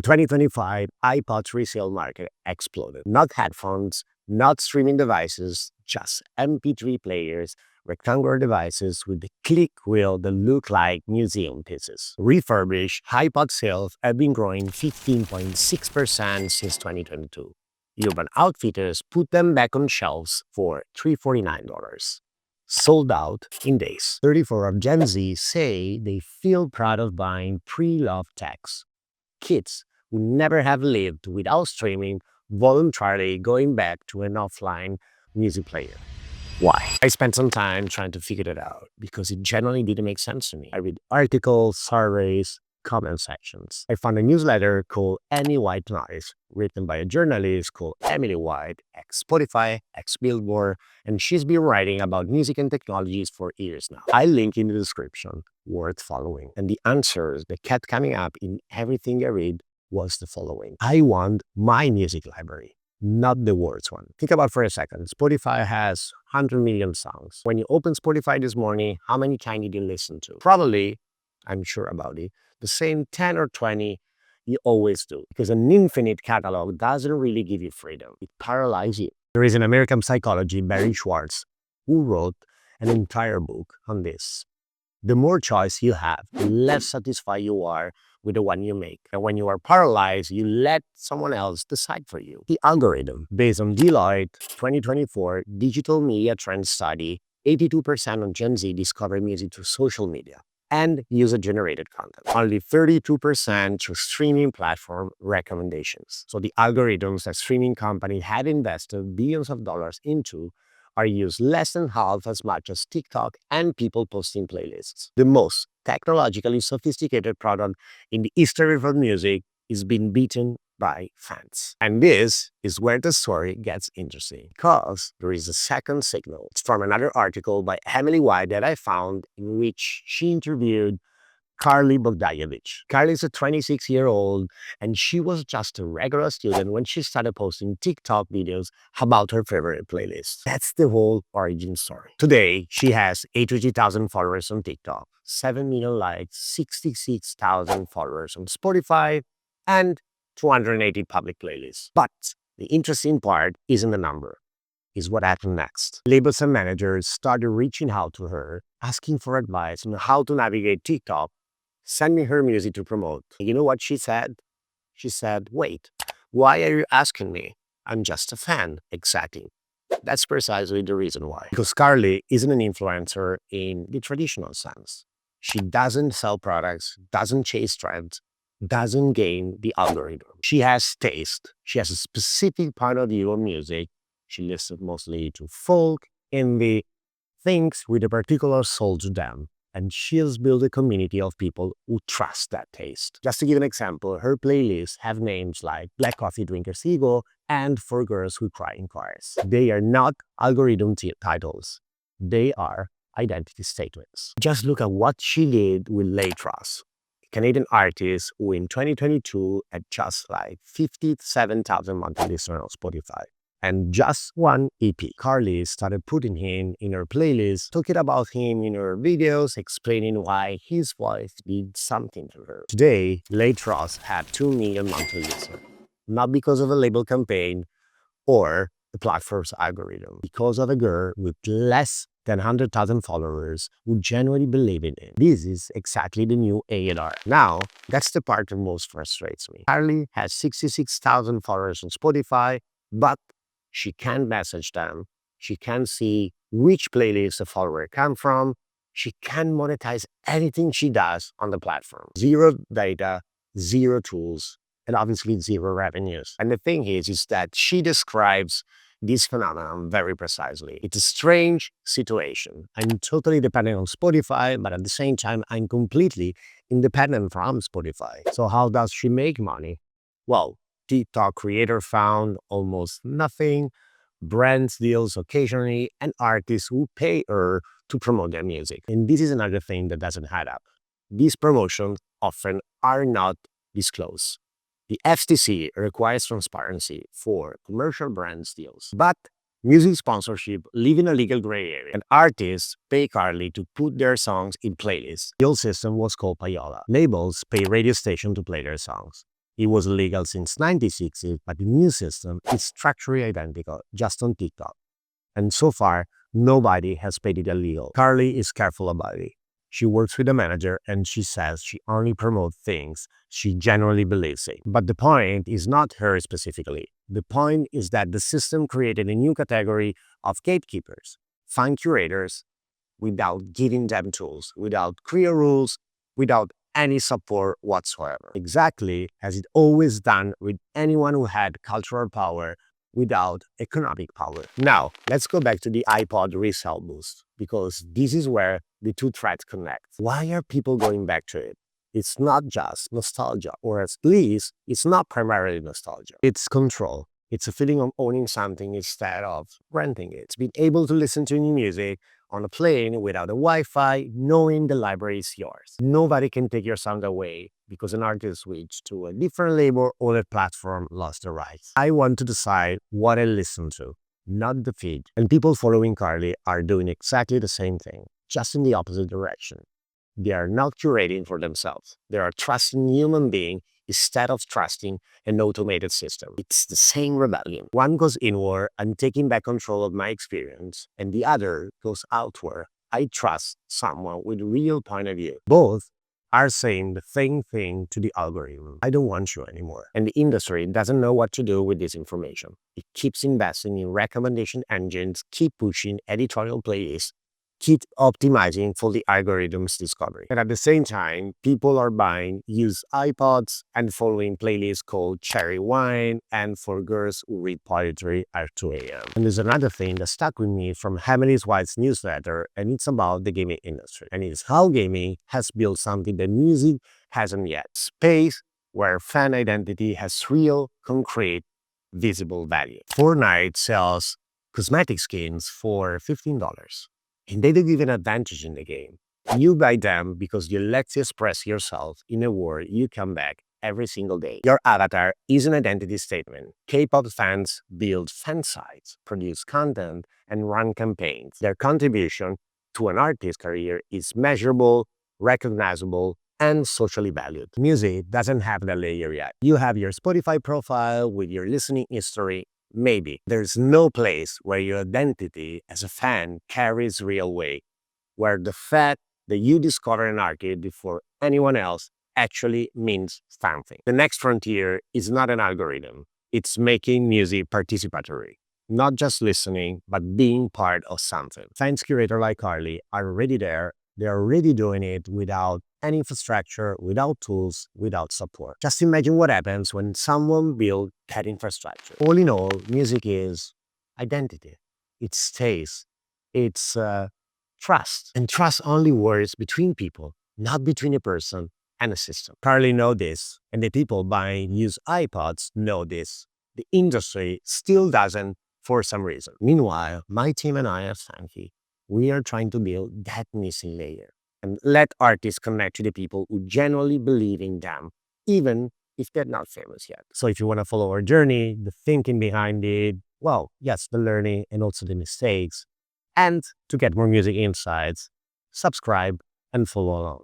In 2025, iPod's resale market exploded. Not headphones, not streaming devices, just MP3 players, rectangular devices with the click wheel that look like museum pieces. Refurbished, iPod sales have been growing 15.6% since 2022. Urban Outfitters put them back on shelves for $349. Sold out in days. 34 of Gen Z say they feel proud of buying pre-loved techs. Kids who never have lived without streaming voluntarily going back to an offline music player. Why? I spent some time trying to figure it out because it generally didn't make sense to me. I read articles, surveys, comment sections. I found a newsletter called Any White Noise, written by a journalist called Emily White, ex-Spotify, ex-Billboard, and she's been writing about music and technologies for years now. I link in the description, worth following. And the answers that kept coming up in everything I read was the following. I want my music library, not the world's one. Think about for a second. Spotify has 100 million songs. When you open Spotify this morning, how many can you listen to? Probably, I'm sure about it, the same 10 or 20 you always do. Because an infinite catalog doesn't really give you freedom. It paralyzes you. There is an American psychologist, Barry Schwartz, who wrote an entire book on this. The more choice you have, the less satisfied you are with the one you make. And when you are paralyzed, you let someone else decide for you. The algorithm, based on Deloitte 2024 Digital Media Trends Study, 82% of Gen Z discover music through social media and user-generated content. Only 32% through streaming platform recommendations. So the algorithms that streaming companies had invested billions of dollars into are used less than half as much as TikTok and people posting playlists. The most technologically sophisticated product in the history of music is being beaten by fans. And this is where the story gets interesting, because there is a second signal. It's from another article by Emily White that I found, in which she interviewed Carly Bogdanovich. Carly is a 26-year-old, and she was just a regular student when she started posting TikTok videos about her favorite playlists. That's the whole origin story. Today, she has 83,000 followers on TikTok, 7 million likes, 66,000 followers on Spotify, and 280 public playlists. But the interesting part isn't the number, is what happened next. Labels and managers started reaching out to her, asking for advice on how to navigate TikTok, sending her music to promote. You know what she said? She said, wait, why are you asking me? I'm just a fan. Exactly. That's precisely the reason why. Because Carly isn't an influencer in the traditional sense. She doesn't sell products, doesn't chase trends, doesn't gain the algorithm. She has taste. She has a specific point of view on music. She listens mostly to folk, indie, things with a particular soul to them. And she has built a community of people who trust that taste. Just to give an example, her playlists have names like Black Coffee Drinkers Ego and For Girls Who Cry in Chorus. They are not algorithm titles. They are identity statements. Just look at what she did with Latros, Canadian artist who in 2022 had just like 57,000 monthly listeners on Spotify. And just one EP. Carly started putting him in her playlist, talking about him in her videos, explaining why his voice did something to her. Today, Latros had 2 million monthly listeners. Not because of a label campaign or the platform's algorithm, because of a girl with less than 100,000 followers who genuinely believe in it. This is exactly the new A&R. Now, that's the part that most frustrates me. Carly has 66,000 followers on Spotify, but she can't message them. She can't see which playlist a follower come from. She can't monetize anything she does on the platform. Zero data, zero tools, and obviously zero revenues. And the thing is that she describes this phenomenon very precisely. It's a strange situation. I'm totally dependent on Spotify, but at the same time, I'm completely independent from Spotify. So how does she make money? Well, TikTok creator found almost nothing, brands deals occasionally, and artists who pay her to promote their music. And this is another thing that doesn't add up. These promotions often are not disclosed. The FTC requires transparency for commercial brands deals, but music sponsorship live in a legal gray area, and artists pay Carly to put their songs in playlists. The old system was called Payola. Labels pay radio stations to play their songs. It was illegal since 1960s, but the new system is structurally identical, just on TikTok. And so far, nobody has paid it illegal. Carly is careful about it. She works with a manager and she says she only promotes things she genuinely believes in. But the point is not her specifically. The point is that the system created a new category of gatekeepers, fan curators, without giving them tools, without clear rules, without any support whatsoever. Exactly as it always done with anyone who had cultural power without economic power. Now, let's go back to the iPod resale boost, because this is where the two threads connect. Why are people going back to it? It's not just nostalgia, or at least it's not primarily nostalgia. It's control. It's a feeling of owning something instead of renting it. It's being able to listen to new music on a plane without a Wi-Fi, knowing the library is yours. Nobody can take your sound away because an artist switched to a different label or a platform lost the rights. I want to decide what I listen to, not the feed. And people following Carly are doing exactly the same thing, just in the opposite direction. They are not curating for themselves. They are trusting human being instead of trusting an automated system. It's the same rebellion. One goes inward, I'm taking back control of my experience, and the other goes outward. I trust someone with a real point of view. Both are saying the same thing to the algorithm. I don't want you anymore. And the industry doesn't know what to do with this information. It keeps investing in recommendation engines, keep pushing editorial playlists, keep optimizing for the algorithm's discovery. And at the same time, people are buying used iPods and following playlists called Cherry Wine and for girls who read poetry at 2 a.m. And there's another thing that stuck with me from Emily White's newsletter, and it's about the gaming industry. And it's how gaming has built something that music hasn't yet. Space where fan identity has real, concrete, visible value. Fortnite sells cosmetic skins for $15. And they don't give an advantage in the game. You buy them because you like to express yourself in a world you come back every single day. Your avatar is an identity statement. K-pop fans build fan sites, produce content, and run campaigns. Their contribution to an artist's career is measurable, recognizable, and socially valued. Music doesn't have that layer yet. You have your Spotify profile with your listening history. Maybe there's no place where your identity as a fan carries real weight, where the fact that you discover an artist before anyone else actually means something. The next frontier is not an algorithm. It's making music participatory, not just listening, but being part of something. Fans curators like Carly are already there. They're already doing it without any infrastructure, without tools, without support. Just imagine what happens when someone builds that infrastructure. All in all, music is identity. It's taste. It's trust. And trust only works between people, not between a person and a system. Carly know this, and the people buying used iPods know this. The industry still doesn't for some reason. Meanwhile, my team and I at Fankee, we are trying to build that missing layer and let artists connect to the people who genuinely believe in them, even if they're not famous yet. So if you want to follow our journey, the thinking behind it, well, yes, the learning and also the mistakes, and to get more music insights, subscribe and follow along.